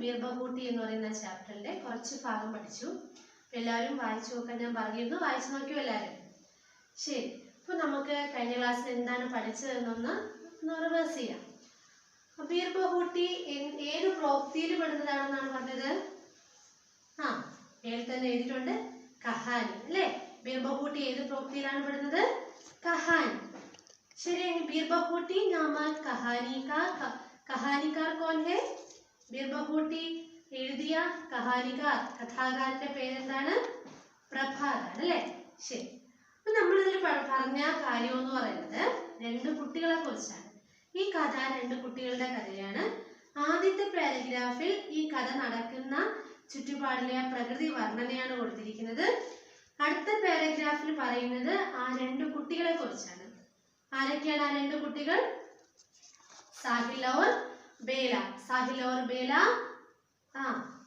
ബീർബഹൂട്ടി എന്ന് പറയുന്ന ചാപ്റ്ററിന്റെ കുറച്ച് ഭാഗം പഠിച്ചു. എല്ലാവരും വായിച്ചു നോക്കാൻ ഞാൻ പറഞ്ഞിരുന്നു. വായിച്ചു നോക്കിയോ എല്ലാവരും? ശരി. അപ്പൊ നമുക്ക് കഴിഞ്ഞ ക്ലാസ്സിൽ എന്താണ് പഠിച്ചതെന്നൊന്ന് റിവേഴ്സ് ചെയ്യാം. ബീർബഹൂട്ടി ഏത് പ്രോക്തിയിൽ പെടുന്നതാണെന്നാണ് പറഞ്ഞത്? ഏൽ തന്നെ എഴുതിയിട്ടുണ്ട്, കഹാനി അല്ലേ? ബീർബഹൂട്ടി ഏത് പ്രോക്തിയിലാണ് പെടുന്നത്? കഹാനി. ശരി. ബീർബഹൂട്ടി നാമ കഹാനിക്കാർ കോൺ ഹെ? ബീർബഹൂട്ടി എഴുതിയ കഹാനികാർ, കഥാകാരന്റെ പേരെന്താണ്? പ്രഭാകർ അല്ലേ? ശരി. അപ്പൊ നമ്മളിതിൽ പറഞ്ഞ കാര്യം എന്ന് പറയുന്നത് രണ്ട് കുട്ടികളെ കുറിച്ചാണ്. ഈ കഥ രണ്ട് കുട്ടികളുടെ കഥയാണ്. ആദ്യത്തെ പാരഗ്രാഫിൽ ഈ കഥ നടക്കുന്ന ചുറ്റുപാടിലെ പ്രകൃതി വർണ്ണനയാണ് കൊടുത്തിരിക്കുന്നത്. അടുത്ത പാരഗ്രാഫിൽ പറയുന്നത് ആ രണ്ട് കുട്ടികളെ കുറിച്ചാണ്. ആരൊക്കെയാണ് ആ രണ്ട് കുട്ടികൾ? സാഹിൽ और ബേല. സാഹിൽ और ബേല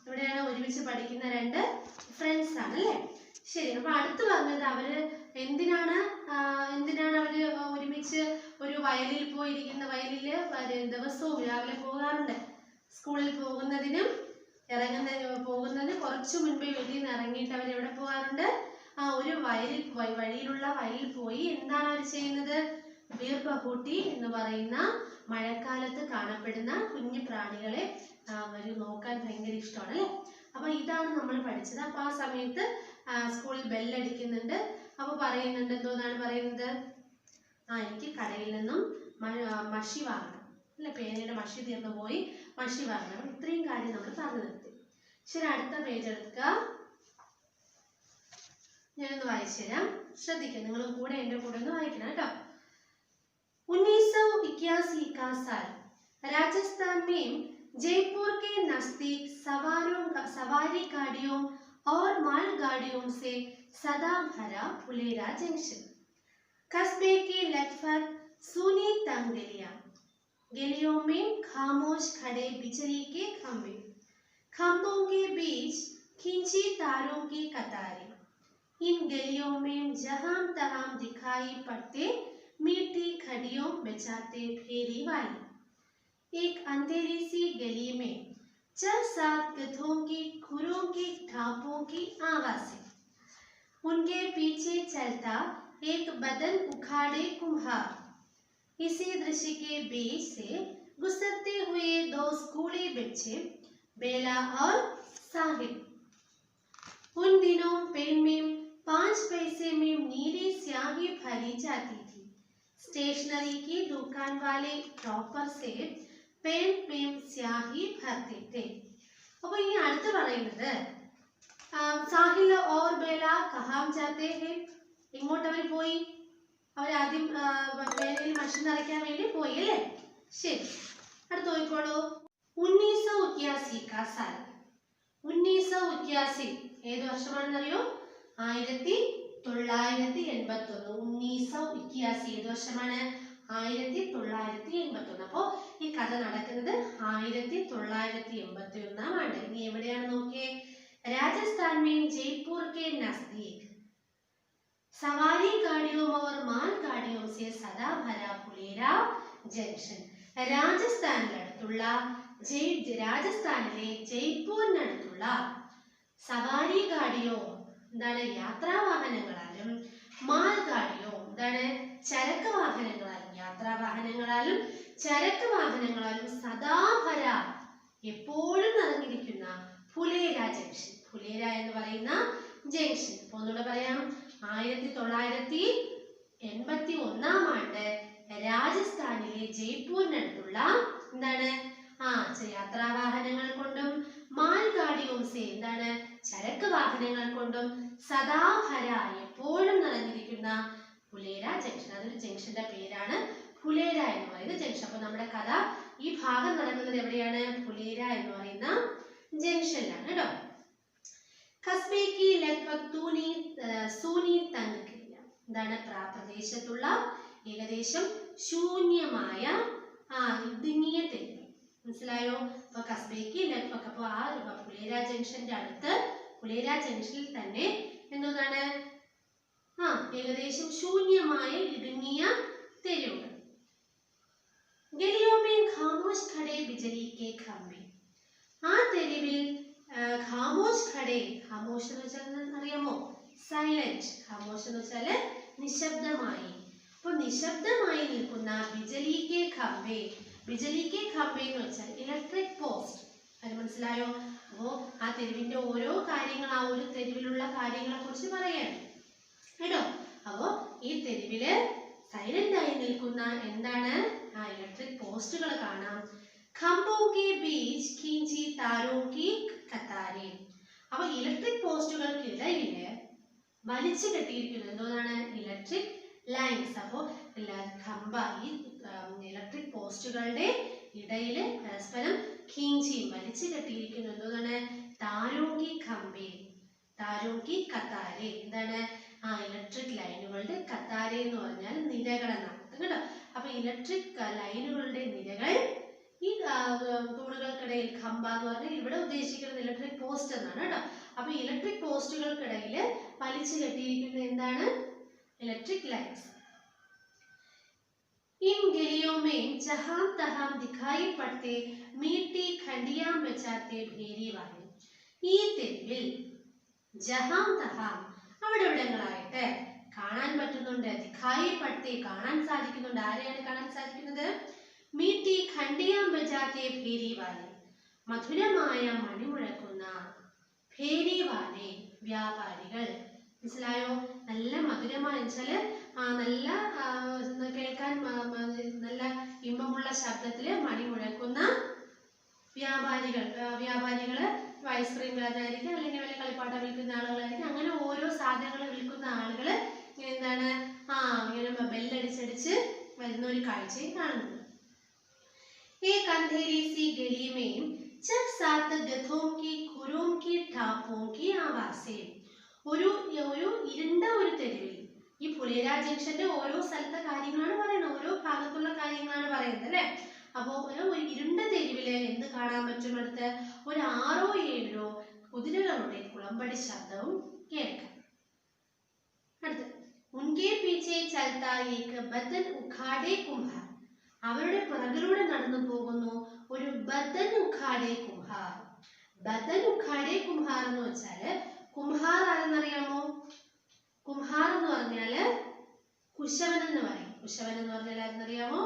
ഇവിടെയാണ് ഒരുമിച്ച് പഠിക്കുന്ന രണ്ട് ഫ്രണ്ട്സ് ആണ് അല്ലേ? ശരി. അപ്പൊ അടുത്ത് പറഞ്ഞത് അവര് എന്തിനാണ് അവര് ഒരുമിച്ച് ഒരു വയലിൽ ദിവസവും രാവിലെ പോകാറുണ്ട്. സ്കൂളിൽ പോകുന്നതിനും പോകുന്നതിന് കുറച്ചു മുൻപേ വീട്ടിൽ നിന്ന് ഇറങ്ങിയിട്ട് അവർ എവിടെ പോകാറുണ്ട്? ഒരു വഴിയിലുള്ള വയലിൽ പോയി എന്താണ് അവർ ചെയ്യുന്നത്? ബീർബഹൂട്ടി എന്ന് പറയുന്ന മഴക്കാലത്ത് കാണപ്പെടുന്ന കുഞ്ഞു പ്രാണികളെ അവർ നോക്കാൻ ഭയങ്കര ഇഷ്ടമാണ് അല്ലേ? അപ്പൊ ഇതാണ് നമ്മൾ പഠിച്ചത്. അപ്പൊ ആ സമയത്ത് സ്കൂളിൽ ബെല്ലടിക്കുന്നുണ്ട്. അപ്പൊ പറയുന്നുണ്ട്, എന്തോന്നാണ് പറയുന്നത്? എനിക്ക് കടയിൽ നിന്നും മഷി വാങ്ങണം അല്ലെ? പേനയുടെ മഷി തീർന്നു പോയി, മഷി വാങ്ങണം. ഇത്രയും കാര്യം നമ്മൾ പറഞ്ഞു നിർത്തി. ശരി. അടുത്ത പേജ് എടുക്കുക. ഞാനൊന്ന് വായിച്ചു തരാം, ശ്രദ്ധിക്കുക. നിങ്ങളും കൂടെ എന്റെ കൂടെ ഒന്ന് വായിക്കണം കേട്ടോ. 1981 का साल राजस्थान में जयपुर के नजदीक सवारी गाड़ियों और मालगाड़ियों से सदा भरा फुलेरा जंक्शन। कस्बे के लगभग सूनी तंग गलियों में खामोश खड़े बिजली के खंभे, खंभों के बीच खींची तारों की कतारें। इन गलियों में जहां तहां दिखाई पड़ते मीठी खड़ियों बचाते फेरी वाली। एक अंधेरी सी गली में 6-7 गधों की खुरों की ढापों की आवाज़ें। उनके पीछे चलता एक बदन उखाड़े कुम्हार। इसी दृश्य के बीच से गुजरते हुए दो स्कूली बच्चे, बेला और साहिल। उन दिनों पेन में 5 पैसे में नीली स्याही भरी जाती थी। स्टेशनरी की दुकान वाले टॉपर से पेन में स्याही भरते थे. अब ये അടുത്ത് പറയുന്നത് സാഹിൽ और बेला कहाँ जाते हैं? ഇങ്ങോട്ട് അവർ പോയി. അവർ ആദ്യം പേനയിൽ മഷി നിറയ്ക്കാൻ വേണ്ടി പോയി അല്ലേ? ശരി. അടുത്ത് നോക്കിക്കോളൂ. 1981 का साल. 1981 ഏത് വർഷമാണെന്നറിയോ? 1981. 1981 ഏത് വർഷമാണ്? 1981. അപ്പോ ഈ കഥ നടക്കുന്നത് 1981 ആണ്. ഇനി എവിടെയാണ് നോക്കിയേ? राजस्थान में जयपुर के नजदीक सवारी गाड़ियों और माल गाड़ियों से सदा भरा फुलेरा जंक्शन. രാജസ്ഥാനിലെ ജയ്പൂരിനടുത്തുള്ള സവാരി ഗാഡിയോ എന്താണ്? യാത്രാവാഹനങ്ങളാലും മാൽ ഗാഡിയോ എന്താണ്? ചരക്ക് വാഹനങ്ങളാലും യാത്രാവാഹനങ്ങളാലും ചരക്ക് വാഹനങ്ങളാലും സദാഭര എപ്പോഴും നിറഞ്ഞിരിക്കുന്ന ഫുലേര ജംഗ്ഷൻ. ഫുലേര എന്ന് പറയുന്ന ജംഗ്ഷൻ. അപ്പൊ ഒന്നുകൂടെ പറയാം. 1981 ആണ്ട് രാജസ്ഥാനിലെ ജയ്പൂരിനടുത്തുള്ള എന്താണ്? യാത്രാവാഹനങ്ങൾ കൊണ്ടും മാൽ ഗാഡിയും എന്താണ്? ചരക്ക് വാഹനങ്ങൾ കൊണ്ടും സദാഭര എപ്പോഴും നിറഞ്ഞിരിക്കുന്ന ഫുലേര ജംഗ്ഷൻ. അതൊരു ജംഗ്ഷന്റെ പേരാണ് ഫുലേര എന്ന് പറയുന്ന ജംഗ്ഷൻ. അപ്പൊ നമ്മുടെ കഥ ഈ ഭാഗം നടക്കുന്നത് എവിടെയാണ്? ഫുലേര എന്ന് പറയുന്ന ജംഗ്ഷനിലാണ് കേട്ടോ. കസ്ബെ കി ലഗ്ഭഗ് സൂനി തങ് കില്ല. എന്താണ്? പ്രദേശത്തുള്ള ഏകദേശം ശൂന്യമായ ഇടുങ്ങിയ തെരുവ്. മനസ്സിലായോ? അപ്പൊ കസ്ബേക്ക് ലഗ്ഭഗ്, അപ്പൊ ആ ഫുലേര ജംഗ്ഷന്റെ അടുത്ത്, ഫുലേര ജംഗ്ഷനിൽ തന്നെ എന്താണ്? ഏകദേശം ശൂന്യമായ ഇടുങ്ങിയ തെരുവുകൾ. ഗലിയോ മേ ഖാമോശ് ഖഡേ ബിജലി കെ ഖംബെ. ആ തെരുവിൽ ഖാമോശ് ഖഡേ, ഖാമോശ് എന്ന് വെച്ചാൽ അറിയാമോ? സൈലന്റ്. ഖാമോശ് എന്ന് വെച്ചാൽ നിശബ്ദമായി. അപ്പോൾ നിശബ്ദമായി നിൽക്കുന്ന ബിജലി കെ ഖംബെ. ബിജലി കെ ഖംബെ എന്ന് വെച്ചാൽ ഇലക്ട്രിക് പോസ്റ്റ്. അത് മനസ്സിലായോ? അപ്പോൾ ആ തെരുവിന്റെ ഓരോ കാര്യങ്ങൾ, ആ ഒരു തെരുവിലുള്ള കാര്യങ്ങളെ കുറിച്ച് പറയാണ് കേട്ടോ. അപ്പോ ഈ തെരുവില് സൈലന്റ് ആയി നിൽക്കുന്ന എന്താണ്? ഇലക്ട്രിക് പോസ്റ്റുകൾ കാണാം. ഖംബോ കി ബീച്ച് ഖീഞ്ചി താരോ കി കതാരെ. അപ്പൊ ഇലക്ട്രിക് പോസ്റ്റുകൾക്കിടയില് വലിച്ചു കെട്ടിയിരിക്കുന്നത് എന്താണ്? Electric lines. അപ്പോ ഖംബ, ഈ ഇലക്ട്രിക് പോസ്റ്റുകളുടെ ഇടയില് പരസ്പരം ഖീഞ്ചിയും വലിച്ചു കെട്ടിയിരിക്കുന്നത് എന്താണ്? താരോങ്കി ഖംബെ, താരോങ്കി കതാരെ. എന്താണ്? ഇലക്ട്രിക് ലൈനുകളുടെ കതാരെ എന്ന് പറഞ്ഞാൽ നിരകൾ എന്നാണ് കേട്ടോ. അപ്പൊ ഇലക്ട്രിക് ലൈനുകളുടെ നിരകൾ ഈ തൂണുകൾക്കിടയിൽ, ഖംബ എന്ന് പറഞ്ഞാൽ ഇവിടെ ഉദ്ദേശിക്കുന്നത് ഇലക്ട്രിക് പോസ്റ്റ് എന്നാണ് കേട്ടോ. അപ്പൊ ഇലക്ട്രിക് പോസ്റ്റുകൾക്കിടയിൽ വലിച്ചു കെട്ടിയിരിക്കുന്നത് എന്താണ്? Electric lines. इन गलियों में जहां तहां दिखाई पड़ते मिट्टी खंडियां बचाते भेरी वाले. ഈ തെരുവിൽ ജഹാം തഹാം, അവിടെ ഇവിടങ്ങളായിട്ട് കാണാൻ പറ്റുന്നുണ്ട്. ദിഖായി പട്ടെ, കാണാൻ സാധിക്കുന്നുണ്ട്. ആരെയാണ് കാണാൻ സാധിക്കുന്നത്? മിട്ടി ഖണ്ടിയാം ബജാത്തെ ഭേരി വാലെ, മധുരമായ മണി മുഴക്കുന്ന ഭേരി വാലെ, വ്യാപാരികൾ. മനസ്സിലായോ? നല്ല മധുരമായ വെച്ചാല് നല്ല കേൾക്കാൻ നല്ല ഇമ്പമുള്ള ശബ്ദത്തില് മണി മുഴക്കുന്ന വ്യാപാരികള് ഐസ്ക്രീം വിൽക്കുന്നതായിരിക്കും, അല്ലെങ്കിൽ വല്ല കളിപ്പാട്ടം വിൽക്കുന്ന ആളുകളായിരിക്കും. അങ്ങനെ ഓരോ സാധനങ്ങൾ വിൽക്കുന്ന ആളുകള് എന്താണ്? ഇങ്ങനെ ബെല്ലടിച്ചടിച്ച് വരുന്ന ഒരു കാഴ്ചയും കാണുന്നുണ്ട്. एक अंधेरी सी गली में जब सात गधों की खुरों की ठापों की आवाज़ें. ഒരു ഇരുണ്ട ഒരു തെരുവിൽ, ഈ ഫുലേര ജംഗ്ഷന്റെ ഓരോ സ്ഥലത്തെ കാര്യങ്ങളാണ് പറയുന്നത്, ഓരോ ഭാഗത്തുള്ള കാര്യങ്ങളാണ് പറയുന്നത് അല്ലെ. അപ്പോ ഒരു ഇരുണ്ട തെരുവില് എന്ത് കാണാൻ പറ്റും? അടുത്ത് ഒരു 6-7 കുതിരകളുടെ കുളമ്പടി ശബ്ദവും കേൾക്കാം. അടുത്ത് ഉൻകെ പീछे चलता एक बदन उखाड़े कुम्हार. അവരുടെ പിറകിലൂടെ നടന്നു പോകുന്നു ഒരു ബദൻ ഉഖാഡെ കുംഹാർ. ബദൻ ഉഖാഡെ കുംഹാർ എന്ന് വെച്ചാല്, കുംഹാർ ആരെന്നറിയാമോ? കുംഹാർ എന്ന് പറഞ്ഞാല് കുശവൻ എന്ന് പറയും. കുശവൻ എന്ന് പറഞ്ഞാൽ ആരെന്നറിയാമോ?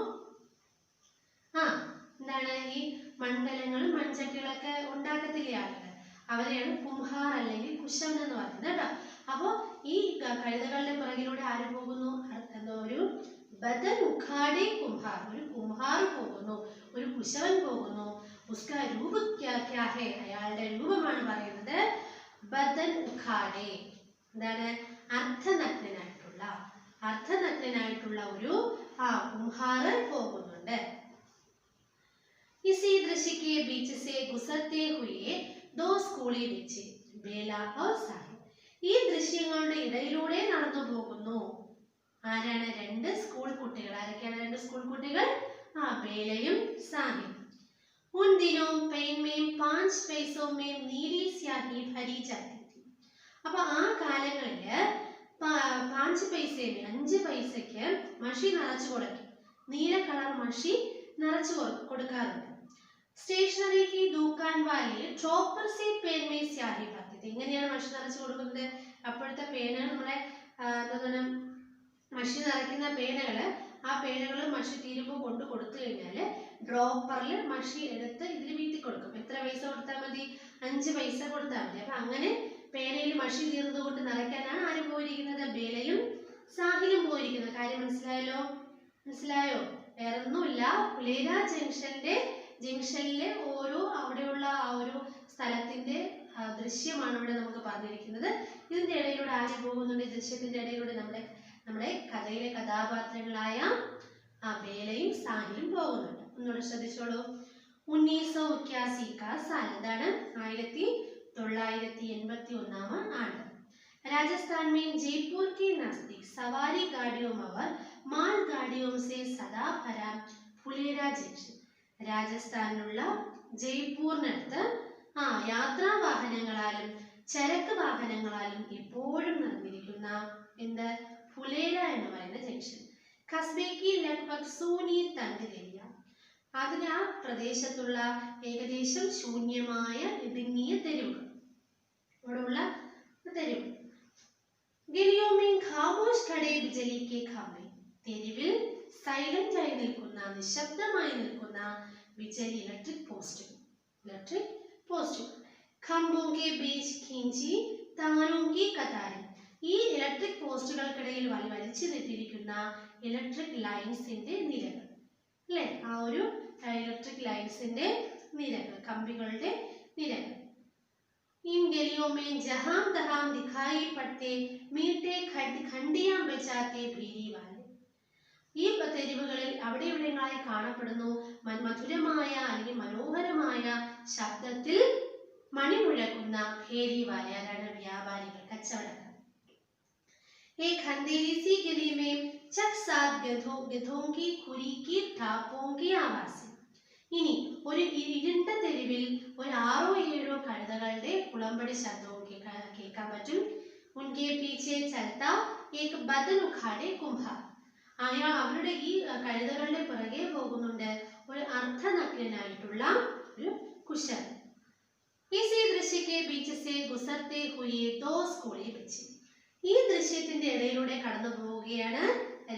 എന്താണ്? ഈ മൺകലങ്ങളും മൺചട്ടികളൊക്കെ ഉണ്ടാക്കത്തില്ലേ ആളുകൾ, അവരെയാണ് കുംഹാർ അല്ലെങ്കിൽ കുശവൻ എന്ന് പറയുന്നത് കേട്ടോ. അപ്പോ ഈ കഴുതകളുടെ പിറകിലൂടെ ആര് പോകുന്നു? ഒരു ബദൻ ഉഖാഡെ കുംഹാർ, ഒരു കുംഹാർ പോകുന്നു, ഒരു കുശവൻ പോകുന്നു. ഉസ്കാ രൂപ ക്യാ ഹേ, അയാളുടെ രൂപമാണ് പറയുന്നത് ബദൻ ഉഖാഡെ. എന്താണ്? അർദ്ധനഗ്നനായിട്ടുള്ള ഒരു കുംഹാർ പോകുന്നുണ്ട്. इसी दृश्य के बीच से गुजरते हुए दो स्कूली बच्चे बेला और साहिब. ഈ ദൃശ്യങ്ങളുടെ ഇടയിലൂടെ നടന്നു പോകുന്നു ആരാണ്? 2 സ്കൂൾ കുട്ടികൾ. ആരൊക്കെയാണ് 2 സ്കൂൾ കുട്ടികൾ? ബേലയും സാഹിബും. उन दिनों पेन में 5 पैसों में नीली स्याही भरी जाती थी. അപ്പൊ ആ കാലങ്ങളില് 5 പൈസയ്ക്ക് മഷി നിറച്ചു കൊടുക്കും. നീല കളർ മഷി നിറച്ചു കൊടുക്കാറുണ്ട്. സ്റ്റേഷനറി की दुकान वाले चॉपर से पेन में स्याही भरती थी. എങ്ങനെയാണ് മഷി നിറച്ചു കൊടുക്കുന്നത്? അപ്പോഴത്തെ പേനകൾ നമ്മുടെ മഷി നിറയ്ക്കുന്ന പേനകള്, ആ പേനകൾ മഷി തീരുമ്പോൾ കൊണ്ട് കൊടുത്തു കഴിഞ്ഞാല് ഡ്രോപ്പറിൽ മഷി എടുത്ത് ഇതിൽ വീട്ടി കൊടുക്കും. എത്ര പൈസ കൊടുത്താൽ മതി? 5 പൈസ കൊടുത്താൽ മതി. അപ്പൊ അങ്ങനെ പേനയിൽ മഷി തീർന്നത് കൊണ്ട് നിറയ്ക്കാനാണ് ആര് പോയിരിക്കുന്നത്? ബേലയും സാഹിലും പോയിരിക്കുന്നത്. കാര്യം മനസ്സിലായോ? വേറൊന്നുമില്ല, ഫുലേര ജംഗ്ഷനിലെ അവിടെയുള്ള ആ ഒരു സ്ഥലത്തിന്റെ ദൃശ്യമാണ് ഇവിടെ നമുക്ക് പറഞ്ഞിരിക്കുന്നത്. ഇതിന്റെ ഇടയിലൂടെ ആര് പോകുന്നുണ്ട്? ദൃശ്യത്തിന്റെ ഇടയിലൂടെ നമ്മുടെ കഥയിലെ കഥാപാത്രങ്ങളായ ബേലയും സാഹിലും പോകുന്നുണ്ട്. ഒന്നുകൂടെ ശ്രദ്ധിച്ചോളൂ. 1981 का साल എന്താണ് 1981 ആണ്ട്. राजस्थान में जयपुर के नजदीक सवारी गाड़ियों और माल गाड़ियों से सदा भरा फुलेरा जंक्शन. രാജസ്ഥാനിലുള്ള ജയ്പൂരിനടുത്ത് യാത്രാ വാഹനങ്ങളാലും ചരക്ക് വാഹനങ്ങളാലും എപ്പോഴും നിറഞ്ഞിരിക്കുന്ന എന്ത് ഫുലേര എന്ന് പറയുന്ന ജംഗ്ഷൻ. കസ്ബേക്ക് ലഗ്ഭഗ് സൂനി തങ്ക് ഏരിയ. അതിന് ആ പ്രദേശത്തുള്ള ഏകദേശം ശൂന്യമായ ഇടുങ്ങിയ തെരുവുകൾ, അവിടെയുള്ള തെരുവ്. ഗലിയോ में खामोश खड़े बिजली के खंभे. തെരുവിൽ സൈലന്റ് ആയി നിൽക്കുന്ന, നിശബ്ദമായി നിൽക്കുന്ന बिजली ഇലക്ട്രിക് പോസ്റ്റുകൾ. खंभों के बीच खींची तारों की कतारें. ഈ ഇലക്ട്രിക് പോസ്റ്റുകൾക്കിടയിൽ വലിച്ചു നീട്ടിയിരിക്കുന്ന ഇലക്ട്രിക് ലൈൻസിന്റെ നിരകൾ അല്ലേ? ആ ഒരു ഇലക്ട്രിക് ലൈൻസിന്റെ നിരകൾ, കമ്പികളുടെ നിരകൾ. इन गलियों में जहां तहां दिखाई पड़ते मीठे खंडियां बजाते भीरी वाले. ഈ തെരുവുകളിൽ അവിടെ ഇവിടെയായി കാണപ്പെടുന്നു മധുരമായ അല്ലെങ്കിൽ മനോഹരമായ ശബ്ദത്തിൽ മണി മുഴക്കുന്ന ഭേരി വാല. ആരാണ്? വ്യാപാരികൾ, കച്ചവടക്കാർ. एक अंधेरी सी गली में चक सात गधों की खुरी की ठापों की आवाज. ഇനി ഒരു ഇരുണ്ട തെരുവിൽ ഒരു 6-7 കഴുതകളുടെ കുളമ്പടി ശബ്ദവും കേൾക്കാൻ പറ്റും. ഉൻകെ പീछे चलता एक बदन उखाड़े कुम्हार. അവരുടെ ഈ കഴുതകളുടെ പുറകെ പോകുന്നുണ്ട് ഒരു അർദ്ധനഗ്നനായിട്ടുള്ള ഒരു കുശവൻ. इसी दृश्य के बीच से गुजरते हुए दो स्कूली बच्चे. ഈ ദൃശ്യത്തിന്റെ ഇടയിലൂടെ കടന്നു പോവുകയാണ്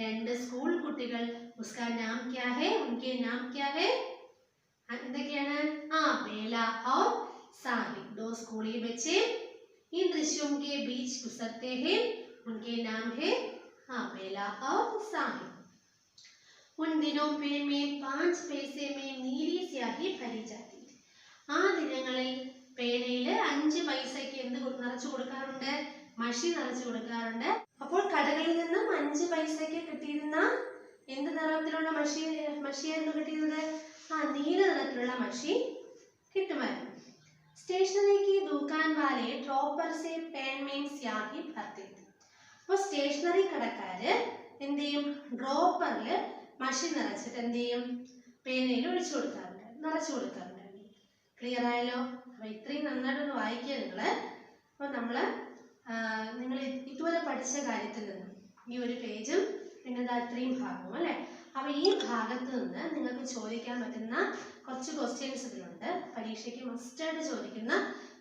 2 സ്കൂൾ കുട്ടികൾ. उसका नाम क्या है? उनके नाम क्या है? എന്തൊക്കെയാണ്? बेला और साहिब. 2 स्कूली बच्चे इन दृश्यों के बीच गुजरते हैं. उनके नाम है बेला और साहिब. उन दिनों पेड़ में 5 पैसे में नीली स्याही भरी जाती थी. ആ ദിനങ്ങളിൽ പേനയിൽ 5 പൈസയ്ക്ക് എന്ത് നിറച്ചു കൊടുക്കാറുണ്ട്? മഷി നിറച്ചു കൊടുക്കാറുണ്ട്. അപ്പോൾ കടകളിൽ നിന്നും 5 പൈസയ്ക്ക് കിട്ടിയിരുന്ന എന്ത് നിറത്തിലുള്ള മഷിയായിരുന്നു കിട്ടിയിരുന്നത്? നീല നിറത്തിലുള്ള മഷി കിട്ടുമായിരുന്നു. സ്റ്റേഷനറി की दुकान वाले ड्रॉपर से पेन में स्याही भरते थे. അപ്പോൾ സ്റ്റേഷനറി കടക്കാര് എന്ത് ചെയ്യും? ഡ്രോപ്പറിൽ മഷി നിറച്ചിട്ട് എന്ത് ചെയ്യും? പേനയിൽ ഒഴിച്ചു കൊടുക്കാറുണ്ട്, നിറച്ചു കൊടുക്കാറുണ്ട്. ക്ലിയർ ആയല്ലോ? അപ്പൊ ഇത്രയും നന്നായിട്ടൊന്ന് വായിക്കുക നിങ്ങള്. അപ്പൊ നിങ്ങൾ ഇതുവരെ പഠിച്ച കാര്യത്തിൽ നിന്ന് ഈ ഒരു പേജും പിന്നെ ഇത്രയും ഭാഗവും അല്ലെ? അപ്പൊ ഈ ഭാഗത്ത് നിന്ന് നിങ്ങൾക്ക് ചോദിക്കാൻ പറ്റുന്ന കുറച്ച് ക്വസ്റ്റ്യൻസ് ഇതിലുണ്ട്. പരീക്ഷയ്ക്ക് മസ്റ്റായിട്ട് ചോദിക്കുന്ന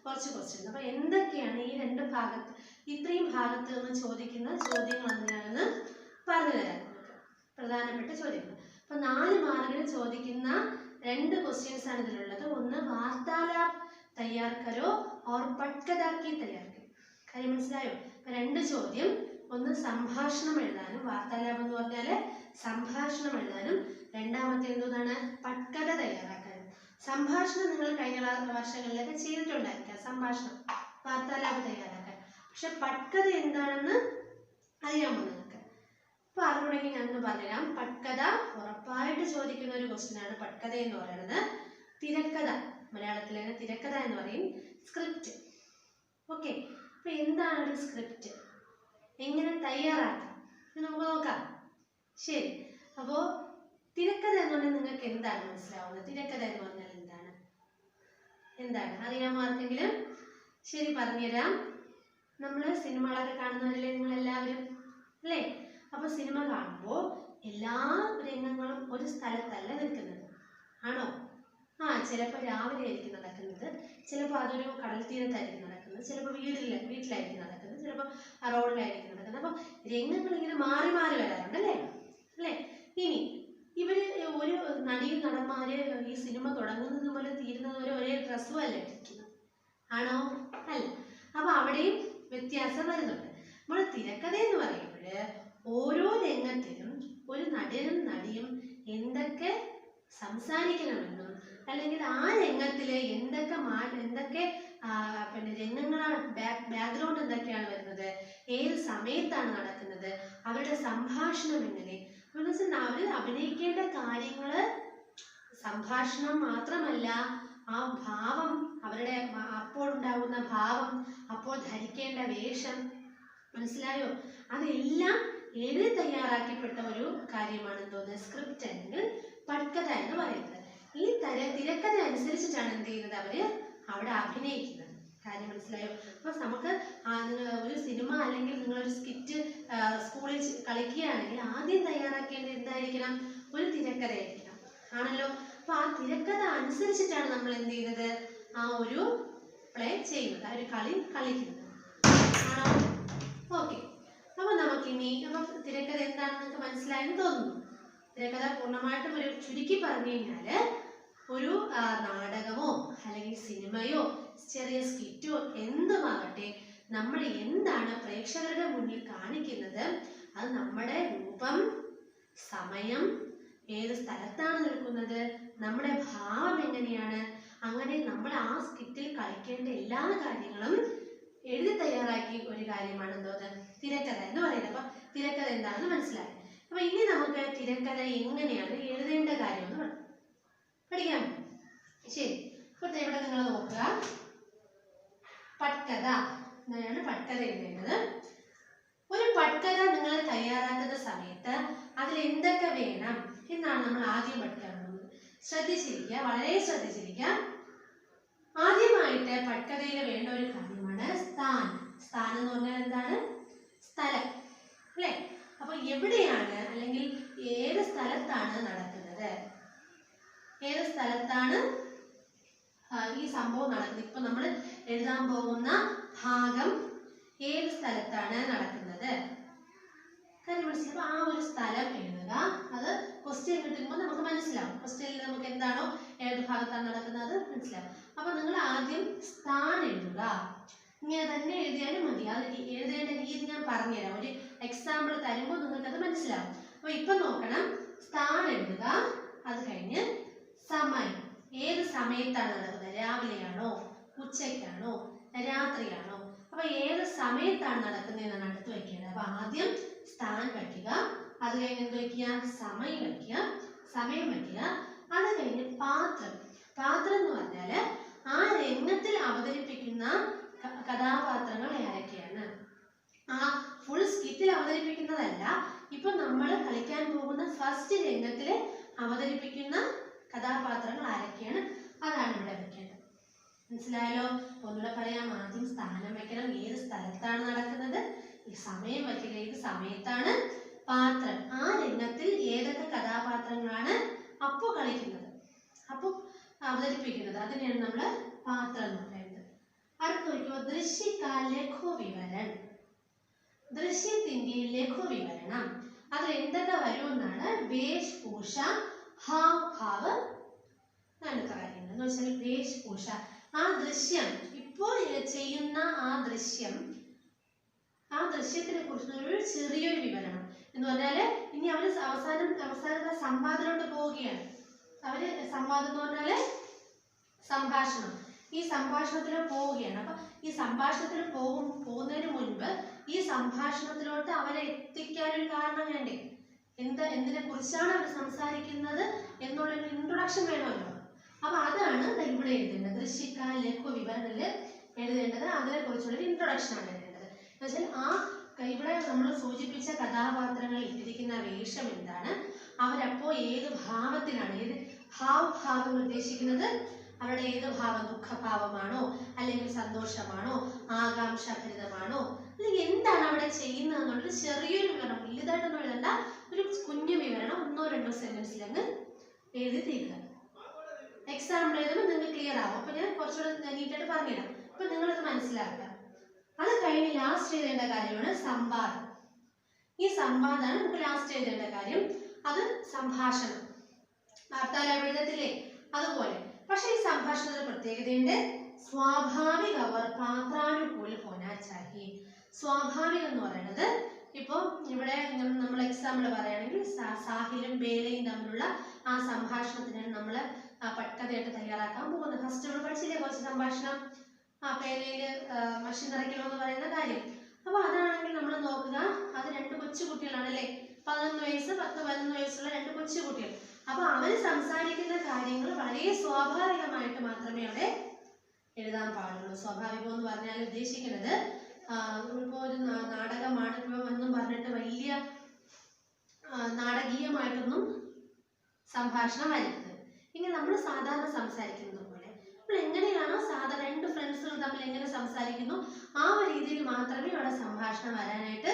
കുറച്ച് ക്വസ്റ്റ്യൻസ്. അപ്പൊ എന്തൊക്കെയാണ് ഈ 2 ഭാഗത്ത്, ഇത്രയും ഭാഗത്ത് നിന്ന് ചോദിക്കുന്ന ചോദ്യങ്ങൾ എന്തിനാണെന്ന് പറഞ്ഞു തരാം. പ്രധാനപ്പെട്ട ചോദ്യങ്ങൾ. അപ്പൊ 4 മാർക്കിന് ചോദിക്കുന്ന 2 ക്വസ്റ്റ്യൻസ് ആണ് ഇതിലുള്ളത്. ഒന്ന് വാർത്താലാപ് തയ്യാർ കരോ ഓർ പട്കഥാക്കി തയ്യാർ കരോ. കാര്യം മനസ്സിലായോ? 2 ചോദ്യം. ഒന്ന് സംഭാഷണം എഴുതാനും, വാർത്താലാപം എന്ന് പറഞ്ഞാല് സംഭാഷണം എഴുതാനും, രണ്ടാമത്തെ എന്താണ്? പട്കഥ തയ്യാറാക്കാനും. സംഭാഷണം നിങ്ങൾ കഴിഞ്ഞ വർഷങ്ങളിലൊക്കെ ചെയ്തിട്ടുണ്ടായിരിക്കാം, സംഭാഷണം വാർത്താലാപം തയ്യാറാക്കാൻ. പക്ഷെ പട്കഥ എന്താണെന്ന് അറിയാമോ നിങ്ങൾക്ക്? അപ്പൊ അറിവുണ്ടെങ്കിൽ ഞാനൊന്ന് പറഞ്ഞുതരാം. പട്കഥ ഉറപ്പായിട്ട് ചോദിക്കുന്ന ഒരു ക്വസ്റ്റ്യൻ ആണ് പട്കഥ എന്ന് പറയുന്നത്. തിരക്കഥ, മലയാളത്തിൽ തന്നെ തിരക്കഥ എന്ന് പറയും. സ്ക്രിപ്റ്റ്. ഓക്കെ, അപ്പൊ എന്താണ് ഒരു സ്ക്രിപ്റ്റ്? എങ്ങനെ തയ്യാറാക്കാം നമുക്ക് നോക്കാം. ശരി, അപ്പോ തിരക്കഥ എന്ന് പറഞ്ഞാൽ നിങ്ങൾക്ക് എന്താണ് മനസ്സിലാവുന്നത്? തിരക്കഥ എന്ന് പറഞ്ഞാൽ എന്താണ് അറിയാമോ ആർക്കെങ്കിലും? ശരി, പറഞ്ഞുതരാം. നമ്മള് സിനിമകളൊക്കെ കാണുന്നവരല്ലേ നിങ്ങളെല്ലാവരും അല്ലേ? അപ്പൊ സിനിമ കാണുമ്പോൾ എല്ലാ രംഗങ്ങളും ഒരു സ്ഥലത്തല്ല നിൽക്കുന്നത്, ആണോ? ചിലപ്പോൾ രാവിലെ ആയിരിക്കും നടക്കുന്നത്, ചിലപ്പോൾ അതൊരു കടൽ തീരത്തായിരിക്കും നടക്കുന്നത്, ചിലപ്പോൾ വീട്ടിലായിരിക്കും നടക്കുന്നത്, ചിലപ്പോൾ റോഡിലായിരിക്കും നടക്കുന്നത്. അപ്പൊ രംഗങ്ങൾ ഇങ്ങനെ മാറി മാറി വരാറുണ്ട് അല്ലേ? ഇനി ഇവര് ഒരു നടിയും നടന്മാര് ഈ സിനിമ തുടങ്ങുന്നത് പോലെ തീരുന്നത് വരെ ഒരേ ഡ്രസ്സും അല്ല ഇട്ടിരിക്കുന്നത്, ആണോ? അല്ല. അപ്പൊ അവിടെയും വ്യത്യാസം വരുന്നുണ്ട്. നമ്മൾ തിരക്കഥ എന്ന് പറയുമ്പോൾ ഓരോ രംഗത്തിലും ഒരു നടനും നടിയും എന്തൊക്കെ സംസാരിക്കണമെന്നും അല്ലെങ്കിൽ ആ രംഗത്തിലെ എന്തൊക്കെ പിന്നെ രംഗങ്ങളാണ്, ബാക്ക്ഗ്രൗണ്ട് എന്തൊക്കെയാണ് വരുന്നത്, ഏത് സമയത്താണ് നടക്കുന്നത്, അവരുടെ സംഭാഷണം എങ്ങനെ, അവർ അഭിനയിക്കേണ്ട കാര്യങ്ങള് സംഭാഷണം മാത്രമല്ല, ആ ഭാവം, അവരുടെ അപ്പോൾ ഉണ്ടാകുന്ന ഭാവം, അപ്പോൾ ധരിക്കേണ്ട വേഷം, മനസ്സിലായോ? അതെല്ലാം എഴുതി തയ്യാറാക്കപ്പെട്ട ഒരു കാര്യമാണ് എന്തോന്ന്, സ്ക്രിപ്റ്റ് അല്ലെങ്കിൽ പട്കഥ എന്ന് പറയുന്നത്. ഈ തിരക്കഥ അനുസരിച്ചിട്ടാണ് എന്ത് ചെയ്യുന്നത്, അവര് അവിടെ അഭിനയിക്കുന്നത്. കാര്യം മനസ്സിലായോ? അപ്പൊ നമുക്ക് ഒരു സിനിമ അല്ലെങ്കിൽ നിങ്ങളൊരു സ്കിറ്റ് സ്കൂളിൽ കളിക്കുകയാണെങ്കിൽ ആദ്യം തയ്യാറാക്കേണ്ടത് എന്തായിരിക്കണം, ഒരു തിരക്കഥയായിരിക്കണം, ആണല്ലോ. അപ്പൊ ആ തിരക്കഥ അനുസരിച്ചിട്ടാണ് നമ്മൾ എന്ത് ചെയ്യുന്നത്, ആ ഒരു പ്ലേ ചെയ്യുന്നത്, ആ ഒരു കളി കളിക്കുന്നത്, ആണോ? ഓക്കെ. അപ്പൊ നമുക്കിനി തിരക്കഥ എന്താണെന്ന് നിങ്ങൾക്ക് മനസ്സിലായെന്ന് തോന്നുന്നു. തിരക്കഥ പൂർണ്ണമായിട്ടും ഒരു ചുരുക്കി പറഞ്ഞു കഴിഞ്ഞാല് ഒരു നാടകമോ അല്ലെങ്കിൽ സിനിമയോ ചെറിയ സ്കിറ്റോ എന്തുമാകട്ടെ, നമ്മൾ എന്താണ് പ്രേക്ഷകരുടെ മുന്നിൽ കാണിക്കുന്നത്, അത് നമ്മുടെ രൂപം, സമയം, ഏത് സ്ഥലത്താണ് നിൽക്കുന്നത്, നമ്മുടെ ഭാവം എങ്ങനെയാണ്, അങ്ങനെ നമ്മൾ ആ സ്കിറ്റിൽ കളിക്കേണ്ട എല്ലാ കാര്യങ്ങളും എഴുതി തയ്യാറാക്കി ഒരു കാര്യമാണ് എന്തോന്ന്, തിരക്കഥ എന്ന് പറയുന്നത്. അപ്പൊ തിരക്കഥ എന്താണെന്ന് മനസ്സിലായി. അപ്പൊ ഇനി നമുക്ക് തിരക്കഥ എങ്ങനെയാണ് എഴുതേണ്ട കാര്യം എന്ന് പഠിക്കാം. ശരി. അപ്പൊ ഇവിടെ നിങ്ങൾ നോക്കുക, പട്കഥ എന്നാണ് പട്കഥ എഴുതേണ്ടത്. ഒരു പട്കഥ നിങ്ങൾ തയ്യാറാക്കുന്ന സമയത്ത് അതിൽ എന്തൊക്കെ വേണം എന്നാണ് നമ്മൾ ആദ്യം പഠിക്കാൻ പോകുന്നത്. ശ്രദ്ധിച്ചിരിക്കുക, വളരെ ശ്രദ്ധിച്ചിരിക്കുക. ആദ്യമായിട്ട് പട്കഥയിൽ വേണ്ട ഒരു കാര്യമാണ് സ്ഥാനം. സ്ഥാനം എന്ന് പറഞ്ഞാൽ എന്താണ്, സ്ഥലം, അല്ലേ? അപ്പൊ എവിടെയാണ് അല്ലെങ്കിൽ ഏത് സ്ഥലത്താണ് നടക്കുന്നത്, ഏത് സ്ഥലത്താണ് ഈ സംഭവം നടക്കുന്നത്, ഇപ്പൊ നമ്മൾ എഴുതാൻ പോകുന്ന ഭാഗം ഏത് സ്ഥലത്താണ് നടക്കുന്നത്, കാര്യം മനസ്സിലാവും. ആ ഒരു സ്ഥലം എഴുതുക. അത് ക്വസ്റ്റ്യൻ കിട്ടുമ്പോൾ നമുക്ക് മനസ്സിലാവും. ക്വസ്റ്റ്യനിൽ നമുക്ക് എന്താണോ ഏത് ഭാഗത്താണ് നടക്കുന്നത് മനസ്സിലാവും. അപ്പൊ നിങ്ങൾ ആദ്യം സ്ഥാനം എഴുതുക. ഇങ്ങനെ തന്നെ എഴുതിയാലും മതി. അത് എഴുതേണ്ട രീതി ഞാൻ പറഞ്ഞുതരാം. ഒരു എക്സാമ്പിൾ തരുമ്പോൾ നിങ്ങൾക്കത് മനസ്സിലാവും. അപ്പൊ ഇപ്പൊ നോക്കണം, സ്ഥാനം എഴുതുക. അത് കഴിഞ്ഞ് സമയം, ഏത് സമയത്താണ് നടക്കുന്നത്, രാവിലെയാണോ, ഉച്ചയ്ക്കാണോ, രാത്രിയാണോ, അപ്പൊ ഏത് സമയത്താണ് നടക്കുന്നതെന്നാണ് അടുത്ത് വയ്ക്കേണ്ടത്. അപ്പൊ ആദ്യം സ്ഥാനം വയ്ക്കുക, അത് കഴിഞ്ഞ് എന്ത് വയ്ക്കുക, സമയം വയ്ക്കുക, സമയം വയ്ക്കുക. അത് കഴിഞ്ഞ് പാത്രം. പാത്രം എന്ന് പറഞ്ഞാല് ആ രംഗത്തിൽ അവതരിപ്പിക്കുന്ന കഥാപാത്രങ്ങൾ ആരൊക്കെയാണ്, ആ ഫുൾ സ്കിറ്റിൽ അവതരിപ്പിക്കുന്നതല്ല, ഇപ്പൊ നമ്മൾ കളിക്കാൻ പോകുന്ന ഫസ്റ്റ് രംഗത്തിൽ അവതരിപ്പിക്കുന്ന കഥാപാത്രങ്ങൾ ആരൊക്കെയാണ്, അതാണ് ഇവിടെ വെക്കേണ്ടത്. മനസ്സിലായല്ലോ? ഒന്നുകൂടെ പറയാം. ആദ്യം സ്ഥാനം വെക്കണം, ഏത് സ്ഥലത്താണ് നടക്കുന്നത്, ഈ സമയം വയ്ക്കുക, ഏത് സമയത്താണ്, പാത്രം, ആ രംഗത്തിൽ ഏതൊക്കെ കഥാപാത്രങ്ങളാണ് അപ്പോൾ കളിക്കുന്നത്, അപ്പോൾ അവതരിപ്പിക്കുന്നത്, അതിനെയാണ് നമ്മൾ പാത്രം എന്ന് പറയുന്നത്. അടുത്ത നോക്കിയോ, ലഘു വിവരണം. ദൃശ്യത്തിന്റെ ലഘു വിവരണം. അതിൽ എന്തൊക്കെ വരുമെന്നാണ്, വേഷഭൂഷ, ഹാവഭാവ്, അങ്ങനത്തെ കാര്യങ്ങൾ എന്ന് വെച്ചാൽ വേഷഭൂഷ, ആ ദൃശ്യം, ഇപ്പോൾ ചെയ്യുന്ന ആ ദൃശ്യം, ആ ദൃശ്യത്തിനെ കുറിച്ചുള്ള ഒരു ചെറിയൊരു വിവരണം എന്ന് പറഞ്ഞാല് ഇനി അവര് അവസാനത്തെ സംവാദത്തിലോട്ട് പോവുകയാണ്. അവര് സംവാദം എന്ന് പറഞ്ഞാല് സംഭാഷണം, ഈ സംഭാഷണത്തിൽ പോവുകയാണ്. അപ്പൊ ഈ സംഭാഷണത്തിൽ പോകുന്നതിന് മുൻപ് ഈ സംഭാഷണത്തിലോട്ട് അവരെ എത്തിക്കാനൊരു കാരണം വേണ്ടേ, എന്തിനെ കുറിച്ചാണ് അവർ സംസാരിക്കുന്നത് എന്നുള്ളൊരു ഇൻട്രൊഡക്ഷൻ വേണമല്ലോ. അപ്പൊ അതാണ് ഇവിടെ എഴുതേണ്ടത്. ദൃശ്യക്കാൽ ലഘു വിവരണത്തില് എഴുതേണ്ടത് അതിനെ കുറിച്ചുള്ളൊരു ഇൻട്രൊഡക്ഷൻ ആണ് എഴുതേണ്ടത്. എന്നുവെച്ചാൽ ആ ഇവിടെ നമ്മൾ സൂചിപ്പിച്ച കഥാപാത്രങ്ങൾ ഇട്ടിരിക്കുന്ന വേഷം എന്താണ്, അവരപ്പോ ഏത് ഭാവത്തിലാണ്, ഏത് ഹാവഭാവം ഉദ്ദേശിക്കുന്നത്, അവരുടെ ഏത് ഭാവം, ദുഃഖഭാവമാണോ അല്ലെങ്കിൽ സന്തോഷമാണോ, ആകാംക്ഷാഭരിതമാണോ, അല്ലെങ്കിൽ എന്താണ് അവിടെ ചെയ്യുന്നത് എന്നുള്ളത് ചെറിയൊരു വിവരണം, വലുതായിട്ടൊന്നും എഴുതണ്ട, ഒരു കുഞ്ഞു വിവരണം 1-2 സെന്റൻസിലങ്ങ് എഴുതി തീരുക. എക്സാമ്പിൾ എഴുതുമ്പോൾ നിങ്ങൾക്ക് ക്ലിയർ ആവും. അപ്പൊ ഞാൻ കുറച്ചുകൂടെ നീറ്റായിട്ട് പറഞ്ഞുതരാം, അപ്പൊ നിങ്ങളിത് മനസ്സിലാക്കുക. അത് കഴിഞ്ഞ് ലാസ്റ്റ് എഴുതേണ്ട കാര്യമാണ് സംവാദം. ഈ സംവാദമാണ് നമുക്ക് ലാസ്റ്റ് എഴുതേണ്ട കാര്യം. അത് സംഭാഷണം, വാർത്താലാപം എഴുതത്തില്ലേ അതുപോലെ. പക്ഷെ ഈ സംഭാഷണത്തിന് പ്രത്യേകതയുണ്ട്. സ്വാഭാവിക അവർ പാത്രാനുകൂല ഹോനാ ചാഹിയെ. സ്വാഭാവികം എന്ന് പറയുന്നത്, ഇപ്പൊ ഇവിടെ നമ്മൾ എക്സാമ്പിൾ പറയുകയാണെങ്കിൽ സാഹിലും ബേലയും തമ്മിലുള്ള ആ സംഭാഷണത്തിനാണ് നമ്മൾ പട്കഥയായിട്ട് തയ്യാറാക്കാൻ പോകുന്നത്. ഫസ്റ്റ് നമ്മൾ പഠിച്ചില്ലേ കുറച്ച് സംഭാഷണം, ആ പേനയില് മഷി നിറയ്ക്കണമെന്ന് പറയുന്ന കാര്യം. അപ്പൊ അതാണെങ്കിൽ നമ്മൾ നോക്കുക, അത് 2 കൊച്ചു കുട്ടികളാണല്ലേ, 11 വയസ്സ് 10-11 വയസ്സുള്ള 2 കൊച്ചു കുട്ടികൾ. അപ്പൊ അവർ സംസാരിക്കുന്ന കാര്യങ്ങൾ വളരെ സ്വാഭാവികമായിട്ട് മാത്രമേ അവിടെ എഴുതാൻ പാടുള്ളൂ. സ്വാഭാവികം എന്ന് പറഞ്ഞാൽ ഉദ്ദേശിക്കുന്നത് ഇപ്പോൾ ഒരു നാടകമാണ് എന്നും പറഞ്ഞിട്ട് വലിയ നാടകീയമായിട്ടൊന്നും സംഭാഷണം വരരുത്. ഇങ്ങനെ നമ്മൾ സാധാരണ സംസാരിക്കുന്നത് പോലെ നമ്മൾ എങ്ങനെയാണോ സാധാരണ രണ്ട് ഫ്രണ്ട്സുകൾ തമ്മിൽ എങ്ങനെ സംസാരിക്കുന്നു ആ ഒരു രീതിയിൽ മാത്രമേ അവിടെ സംഭാഷണം വരാനായിട്ട്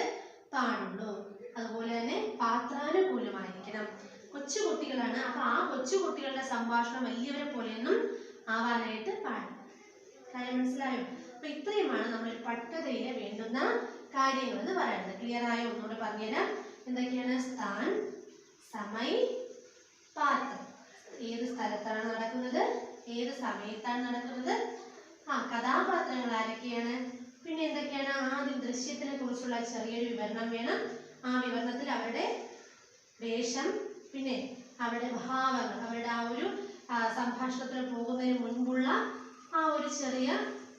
പാടുള്ളൂ. അതുപോലെ തന്നെ പാത്രാനുകൂലമായിരിക്കണം. കൊച്ചുകുട്ടികളാണ്, അപ്പൊ ആ കൊച്ചുകുട്ടികളുടെ സംഭാഷണം വലിയവരെ പോലെയൊന്നും ആവാനായിട്ട് പാടില്ല. കാര്യം മനസ്സിലായോ? അപ്പൊ ഇത്രയുമാണ് നമ്മൾ പട്കഥയിലെ വേണ്ടുന്ന കാര്യങ്ങൾ എന്ന് പറയുന്നത്. ക്ലിയർ ആയോ? ഒന്നുകൂടെ പറഞ്ഞുതരാം. എന്തൊക്കെയാണ്? സ്ഥാൻ, സമയ്, പാത്രം. ഏത് സ്ഥലത്താണ് നടക്കുന്നത്, ഏത് സമയത്താണ് നടക്കുന്നത്, കഥാപാത്രങ്ങൾ ആരൊക്കെയാണ്, പിന്നെ എന്തൊക്കെയാണ്, ആദ്യം ദൃശ്യത്തിനെ കുറിച്ചുള്ള ചെറിയൊരു വിവരണം വേണം. ആ വിവരണത്തിൽ അവരുടെ വേഷം, പിന്നെ അവരുടെ ഭാവങ്ങൾ, അവരുടെ ആ ഒരു സംഭാഷണത്തിന് പോകുന്നതിന് മുൻപുള്ള ആ ഒരു ചെറിയ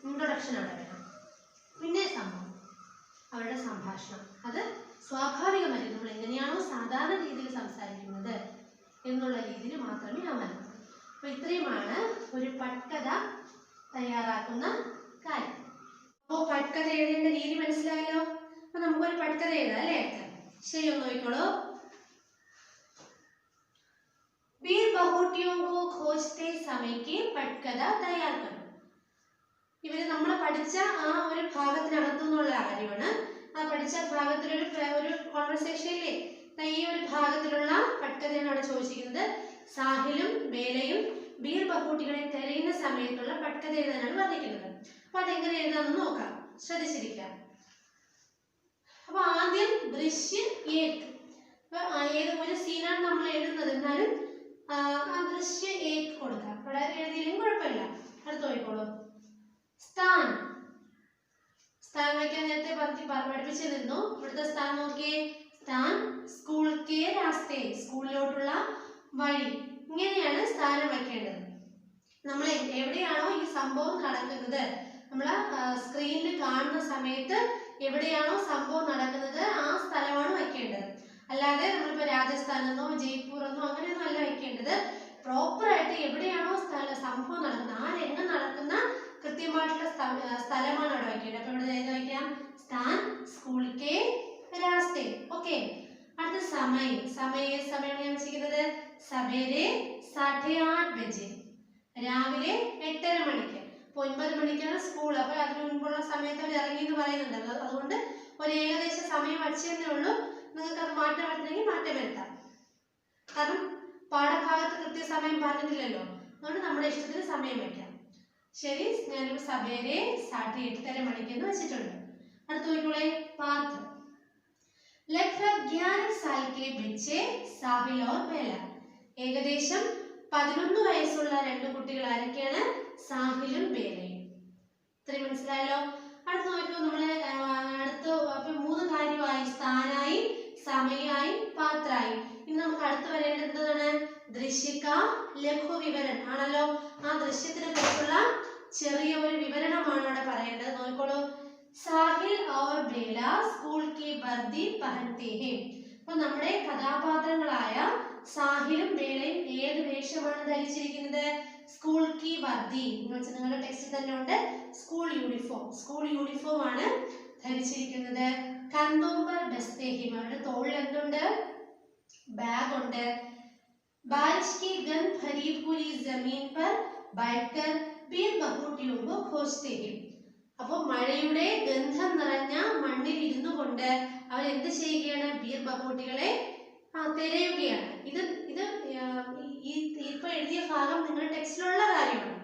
ഇൻട്രൊഡക്ഷൻ അവിടെ വേണം. പിന്നെ സംഭവം, അവരുടെ സംഭാഷണം അത് സ്വാഭാവികമായി നമ്മൾ എങ്ങനെയാണോ സാധാരണ രീതിയിൽ സംസാരിക്കുന്നത് എന്നുള്ള രീതിയിൽ മാത്രമേ ആവാൻ. അപ്പൊ ഇത്രയുമാണ് ഒരു പട്കഥ തയ്യാറാക്കുന്ന കാര്യം. അപ്പോൾ പട്കഥ എഴുതേണ്ട രീതി മനസ്സിലായല്ലോ. അപ്പൊ നമുക്കൊരു പട്കഥ എഴുതാം അല്ലേ? ശരി, ഒന്ന് നോക്കിക്കോളൂ. वीर बहुटियों को खोजते समय की പട്കഥ തയ്യാർ കरो. ഇവര് നമ്മൾ പഠിച്ച ആ ഒരു ഭാഗത്തിനകത്തുനിന്നുള്ള കാര്യമാണ്. ആ പഠിച്ച ഭാഗത്തിലൊരു കോൺവെർസേഷനിലെ ഈ ഒരു ഭാഗത്തിലുള്ള പട്കഥയാണ് അവിടെ ചോദിച്ചിരിക്കുന്നത്. സാഹിലും ബേലയും ബീർ ബഹൂട്ടികളെ തെരയുന്ന സമയത്തുള്ള പട്കഥ എഴുതാനാണ് പറഞ്ഞിരിക്കുന്നത്. അപ്പൊ അതെങ്ങനെ എഴുതാമെന്ന് നോക്കാം. ശ്രദ്ധിച്ചിരിക്കുക. അപ്പൊ ആദ്യം ദൃശ്യം ഏക്. ഏത് ഒരു സീനാണ് നമ്മൾ എഴുതുന്നത്, എന്നാലും ആ ദൃശ്യം ഏക് കൊടുക്കാം. ഇവിടെ എഴുതിയില്ലെങ്കിൽ കുഴപ്പമില്ല. അടുത്ത് നോക്കിക്കോളൂ. സ്ഥാൻ. സ്ഥാൻ വയ്ക്കാൻ നേരത്തെ പഠിപ്പിച്ചിരുന്നു. ഇവിടുത്തെ സ്ഥാൻ നോക്കിയേ. സ്ഥാൻ സ്കൂൾ കെ രാസ്തേ, സ്കൂളിലോട്ടുള്ള വഴി. ഇങ്ങനെയാണ് സ്ഥാനം വയ്ക്കേണ്ടത്. നമ്മൾ എവിടെയാണോ ഈ സംഭവം നടക്കുന്നത്, നമ്മൾ സ്ക്രീനിൽ കാണുന്ന സമയത്ത് എവിടെയാണോ സംഭവം നടക്കുന്നത് ആ സ്ഥലമാണ് വയ്ക്കേണ്ടത്. അല്ലാതെ നമ്മളിപ്പോൾ രാജസ്ഥാനെന്നോ ജയ്പൂറെന്നോ അങ്ങനെയൊന്നും അല്ല വയ്ക്കേണ്ടത്. പ്രോപ്പറായിട്ട് എവിടെയാണോ സംഭവം നടക്കുന്നത്, ആ രംഗം നടക്കുന്ന കൃത്യമായിട്ടുള്ള സ്ഥലമാണ് അവിടെ വയ്ക്കേണ്ടത്. അപ്പൊ ഇവിടെ ഏത് വയ്ക്കാം? സ്ഥാൻ സ്കൂൾ കെ രാസ്തേ. ഓക്കെ. അടുത്ത സമയം. സമയം ഞാൻ വെച്ചിരിക്കുന്നത് സവേരെ 8:30 ബജെ, രാവിലെ 8:30 മണിക്ക്. 9 മണിക്കാണ് സ്കൂൾ. അപ്പൊ അതിന് മുൻപുള്ള സമയത്ത് അവർ ഇറങ്ങി എന്ന് പറയുന്നുണ്ടല്ലോ. അതുകൊണ്ട് ഒരു ഏകദേശ സമയം വച്ചതേ ഉള്ളൂ. നിങ്ങൾക്ക് അത് മാറ്റം വരുത്തണമെങ്കിൽ മാറ്റം വരുത്താം. കാരണം പാഠഭാഗത്ത് കൃത്യസമയം പറഞ്ഞിട്ടില്ലല്ലോ. അതുകൊണ്ട് നമ്മുടെ ഇഷ്ടത്തിന് സമയം വയ്ക്കാം. ശരി, ഞാനിപ്പോൾ സവേരെ 8:30 മണിക്കെന്ന് വെച്ചിട്ടുണ്ട്. അടുത്ത് നോക്കിക്കോളെ. പാത്രം. लगभग 11 साल के बच्चे साहिल और बेला. ഏകദേശം 11 വയസ്സുള്ള രണ്ട് കുട്ടികൾ ആരൊക്കെയാണ്? സാഹിലും ബേലയും. ഇത്രയും മനസ്സിലായല്ലോ. അടുത്ത് നോക്കിയോ. നമ്മള് അടുത്ത് അപ്പൊ 3 കാര്യമായി. സ്ഥാനായി, സമയായി, പാത്രായി. ഇനി നമുക്ക് അടുത്ത് വരേണ്ടത് എന്താണ്? ദൃശ്യക ലഘു വിവരൺ ആണല്ലോ. ആ ദൃശ്യത്തിനെ കുറിച്ചുള്ള ചെറിയ ഒരു വിവരണമാണ് അവിടെ പറയേണ്ടത്. നോക്കിക്കോളൂ. സാഹിൽ और बेला स्कूल की वर्दी पहनते हैं. അപ്പോൾ നമ്മുടെ കഥാപാത്രങ്ങളായ സാഹിലും ബേലയും ഏത് വേഷമാണ് ധരിച്ചിരിക്കുന്നത്? സ്കൂൾ കി വർദി എന്ന് വെച്ചാൽ നിങ്ങളുടെ ടെക്സ്റ്റിൽ തന്നെ ഉണ്ട്. സ്കൂൾ യൂണിഫോം ആണ് ധരിച്ചിരിക്കുന്നത്. കന്തോംബർ ബസ്തേഹിം, അവരുടെ തോളിൽ എന്തുണ്ട്? ബാഗ് ഉണ്ട്. ബാരിഷ് की गंध भरी पूरी जमीन पर बैठकर बीर बहुटियों को खोजते हैं. അപ്പോൾ മഴയുടെ ഗന്ധം നിറഞ്ഞ മണ്ണിൽ ഇരുന്നു കൊണ്ട് അവർ എന്ത് ചെയ്യുകയാണ്? ബീർ ബഹൂട്ടികളെ തിരയുകയാണ്. ഇത് ഇപ്പൊ എഴുതിയ ഭാഗം നിങ്ങളുടെ ടെക്സ്റ്റിലുള്ള കാര്യമാണ്.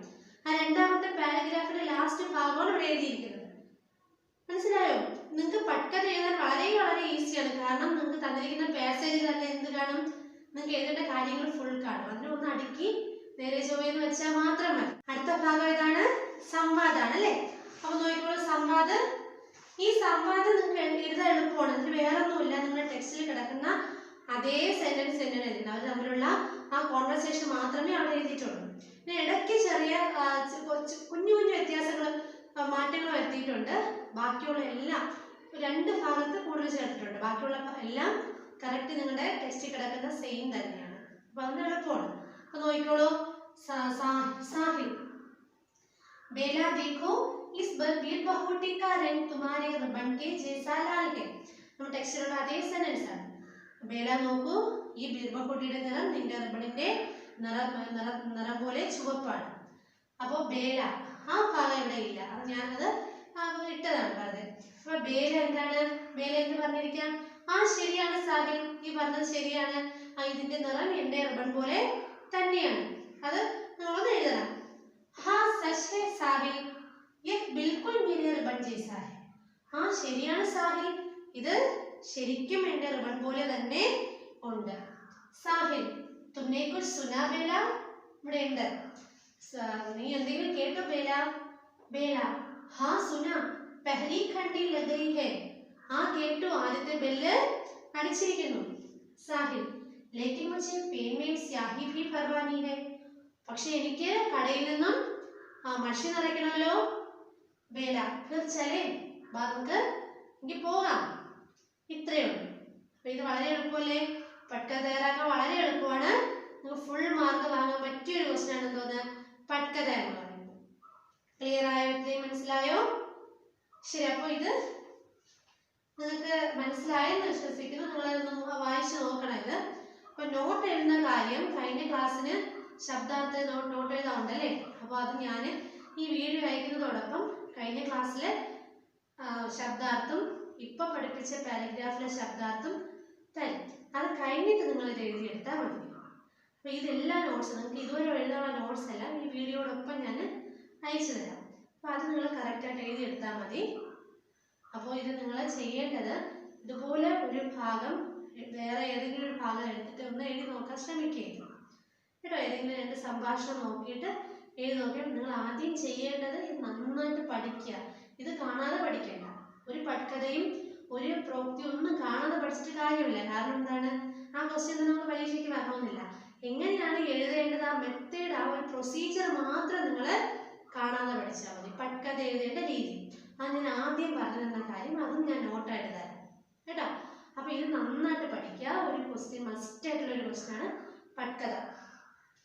ആ രണ്ടാമത്തെ പാരഗ്രാഫിന്റെ ലാസ്റ്റ് ഭാഗമാണ് ഇവിടെ എഴുതിയിരിക്കുന്നത്. മനസ്സിലായോ? നിങ്ങൾക്ക് പട്കഥ എഴുതാൻ വളരെ വളരെ ഈസിയാണ്. കാരണം നിങ്ങൾക്ക് തന്നിരിക്കുന്ന പാസേജിൽ തന്നെ എന്ത് കാണും? നിങ്ങൾക്ക് എഴുതേണ്ട കാര്യങ്ങൾ ഫുൾ കാണും. അതിനെ ഒന്ന് അടുക്കി നേരെ ചൊവ്വയെന്ന് വെച്ചാൽ മാത്രം മതി. അടുത്ത ഭാഗം ഏതാണ്? സംവാദമാണ് അല്ലേ? അപ്പൊ നോക്കിക്കോളൂ. സംവാദം. ഈ സംവാദം നിങ്ങൾക്ക് എഴുതാൻ എളുപ്പമാണ്. അതിന് വേറെ ഒന്നുമില്ല. നിങ്ങളുടെ ടെക്സ്റ്റിൽ കിടക്കുന്ന അതേ സെന്റൻസ് തന്നെയാണ് എഴുതുന്നത്. അവർ തമ്മിലുള്ള ആ കോൺവെർസേഷൻ മാത്രമേ അവിടെ എഴുതിയിട്ടുള്ളൂ. പിന്നെ ഇടയ്ക്ക് ചെറിയ കുഞ്ഞു വ്യത്യാസങ്ങൾ, മാറ്റങ്ങൾ വരുത്തിയിട്ടുണ്ട്. ബാക്കിയുള്ള എല്ലാം 2 ഭാഗത്ത് കൂടുതൽ ചേർത്തിട്ടുണ്ട്. ബാക്കിയുള്ള എല്ലാം കറക്റ്റ് നിങ്ങളുടെ ടെക്സ്റ്റിൽ കിടക്കുന്ന സെയിം തന്നെയാണ്. അപ്പൊ അതിന് എളുപ്പമാണ്. അപ്പൊ നോക്കിക്കോളൂ. साहिल बेला देखो इस बीरबहुटी का रंग तुम्हारे रिबन के जैसा लाल है. നമ്മൾ ടെക്സ്റ്റിലുള്ള അതേ സെന്റൻസ് ആണ്. ബേല നോക്കൂ, ഈ ബീർബഹുട്ടിയുടെ നിറം നിന്റെ റിബണിന്റെ നിറം പോലെ ചുവപ്പാണ്. അപ്പോ ബേല ആ ഭാഗം ഇവിടെ ഇല്ല, അത് ഞാനത് ഇട്ടതാണ് പറഞ്ഞത്. അപ്പൊ ബേല എന്താണ്? ബേല എന്ന് പറഞ്ഞിരിക്കാം. ആ ശരിയാണ് സാഹിൽ, ഈ പറഞ്ഞത് ശരിയാണ്. ഇതിന്റെ നിറം എന്റെ റിബൺ പോലെ തന്നെയാണ്. അത് നിങ്ങളൊന്ന് എഴുതണം. हाँ सच है साहिल, ये बिल्कुल मेरे रिबन जैसा है. हाँ ശരിയാണ് സാഹിൽ, ഇത് ശരിക്കും എന്റെ റിബൺ പോലെ തന്നെ ഉണ്ട്. സാഹിൽ തുമ്നെ കുछ सुना बेला? ഇവിടെ ഉണ്ട്. നീ എന്തെങ്കിലും കേട്ടോ ബേല? ബേല हाँ सुना, पहली घंटी लग गई है. हाँ കേട്ടു, ആദ്യത്തെ ബെല്ല് അടിച്ചിരിക്കുന്നു. സാഹിൽ लेकिन मुझे पेन में स्याही भी भरवानी है. പക്ഷെ എനിക്ക് കടയിൽ നിന്നും മഷി നിറയ്ക്കണമല്ലോ. ബേല ഫിർ ചലേ, നമുക്ക് എനിക്ക് പോകാം. ഇത്രയേ ഉള്ളൂ. അപ്പൊ ഇത് വളരെ എളുപ്പമല്ലേ? പട്ക തയ്യാറാക്കാൻ വളരെ എളുപ്പമാണ്. നിങ്ങൾക്ക് ഫുൾ മാർക്ക് വാങ്ങാൻ പറ്റിയ ഒരു ക്വസ്റ്റ്യൻ ആണ് എന്തോന്ന്, പട്കഥ എന്ന് പറയുന്നത്. ക്ലിയർ ആയോ? ഇത്രയും മനസ്സിലായോ? ശരി, അപ്പൊ ഇത് നിങ്ങൾക്ക് മനസ്സിലായെന്ന് വിശ്വസിക്കുന്നു. നിങ്ങളതൊന്ന് വായിച്ചു നോക്കണം ഇത്. അപ്പൊ നോട്ട് എഴുതുന്ന കാര്യം കഴിഞ്ഞ ക്ലാസ്സിന് ശബ്ദാർത്ഥ നോട്ട് എഴുതാറുണ്ടല്ലേ. അപ്പൊ അത് ഞാൻ ഈ വീഡിയോ അയക്കുന്നതോടൊപ്പം കഴിഞ്ഞ ക്ലാസ്സിലെ ശബ്ദാർത്ഥം ഇപ്പൊ പഠിപ്പിച്ച പാരഗ്രാഫിലെ ശബ്ദാർത്ഥം തരും. അത് കഴിഞ്ഞിട്ട് നിങ്ങൾ ഇത് എഴുതിയെടുത്താൽ മതി. അപ്പൊ ഇതെല്ലാം നോട്ട്സ് നിങ്ങൾക്ക് ഇതുവരെ എഴുതാനുള്ള നോട്ട്സ് എല്ലാം ഈ വീഡിയോടൊപ്പം ഞാൻ അയച്ചു തരാം. അപ്പൊ അത് നിങ്ങൾ കറക്റ്റായിട്ട് എഴുതിയെടുത്താൽ മതി. അപ്പോൾ ഇത് നിങ്ങൾ ചെയ്യേണ്ടത് ഇതുപോലെ ഒരു ഭാഗം വേറെ ഏതെങ്കിലും ഒരു ഭാഗം എടുത്തിട്ട് ഒന്ന് എഴുതി നോക്കാൻ ശ്രമിക്കുക കേട്ടോ. ഏതെങ്കിലും രണ്ട് സംഭാഷണം നോക്കിയിട്ട് എഴുതി നോക്കിയിട്ട് നിങ്ങൾ ആദ്യം ചെയ്യേണ്ടത് ഇത് നന്നായിട്ട് പഠിക്കുക. ഇത് കാണാതെ പഠിക്കേണ്ട. ഒരു പട്കഥയും ഒരു പ്രോക്തിയും ഒന്നും കാണാതെ പഠിച്ചിട്ട് കാര്യമില്ല. കാരണം എന്താണ്, ആ ക്വസ്റ്റ്യൻ നമുക്ക് പരീക്ഷയ്ക്ക് വരണമെന്നില്ല. എങ്ങനെയാണ് എഴുതേണ്ടത്, ആ മെത്തേഡ്, ആ ഒരു പ്രൊസീജിയർ മാത്രം നിങ്ങൾ കാണാതെ പഠിച്ചാൽ മതി. പട്കഥ എഴുതേണ്ട രീതി അത് ഞാൻ ആദ്യം പറഞ്ഞു തന്ന കാര്യം, അതും ഞാൻ നോട്ടായിട്ട് തരാം കേട്ടോ. അപ്പൊ ഇത് നന്നായിട്ട് പഠിക്കുക. ഒരു ക്വസ്റ്റ്യൻ മസ്റ്റ് ആയിട്ടുള്ള ഒരു ക്വസ്റ്റ്യൻ ആണ് പട്കഥ.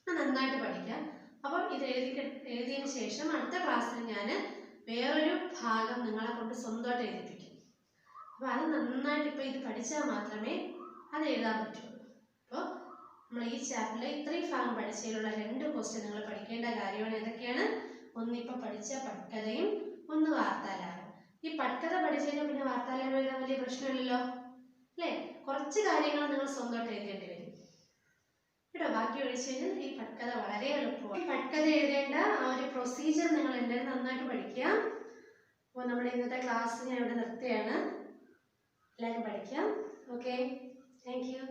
നന്നായിട്ട് പഠിക്കുക. അപ്പം ഇത് എഴുതിയതിന് ശേഷം അടുത്ത ക്ലാസ്സിൽ ഞാൻ വേറൊരു ഭാഗം നിങ്ങളെ കൊണ്ട് സ്വന്തമായിട്ട് എഴുതിപ്പിക്കും. അപ്പൊ അത് നന്നായിട്ട് ഇപ്പൊ ഇത് പഠിച്ചാൽ മാത്രമേ അത് എഴുതാൻ പറ്റുള്ളൂ. അപ്പോൾ നമ്മൾ ഈ ചാപ്റ്ററിൽ ഇത്രയും ഭാഗം പഠിച്ചതിലുള്ള 2 ക്വസ്റ്റ്യൻ നിങ്ങൾ പഠിക്കേണ്ട കാര്യമാണ്. ഏതൊക്കെയാണ്? ഒന്ന് ഇപ്പൊ പഠിച്ച പട്കഥയും ഒന്ന് വാർത്താലാപം. ഈ പട്കഥ പഠിച്ചു കഴിഞ്ഞാൽ പിന്നെ വാർത്താലാപം എഴുതാൻ വലിയ പ്രശ്നമില്ലല്ലോ അല്ലേ. കുറച്ച് കാര്യങ്ങൾ നിങ്ങൾ സ്വന്തമായിട്ട് എഴുതേണ്ടി വരും കേട്ടോ. ബാക്കി ഒഴിച്ചു കഴിഞ്ഞാൽ ഈ പട്കഥ വളരെ എളുപ്പമാണ്. ഈ പട്കഥ എഴുതേണ്ട ആ ഒരു പ്രൊസീജിയർ നിങ്ങൾ എന്തായാലും നന്നായിട്ട് പഠിക്കുക. അപ്പോൾ നമ്മുടെ ഇന്നത്തെ ക്ലാസ് ഞാൻ ഇവിടെ നിർത്തുകയാണ്. എല്ലാവരും പഠിക്കാം. Okay, thank you.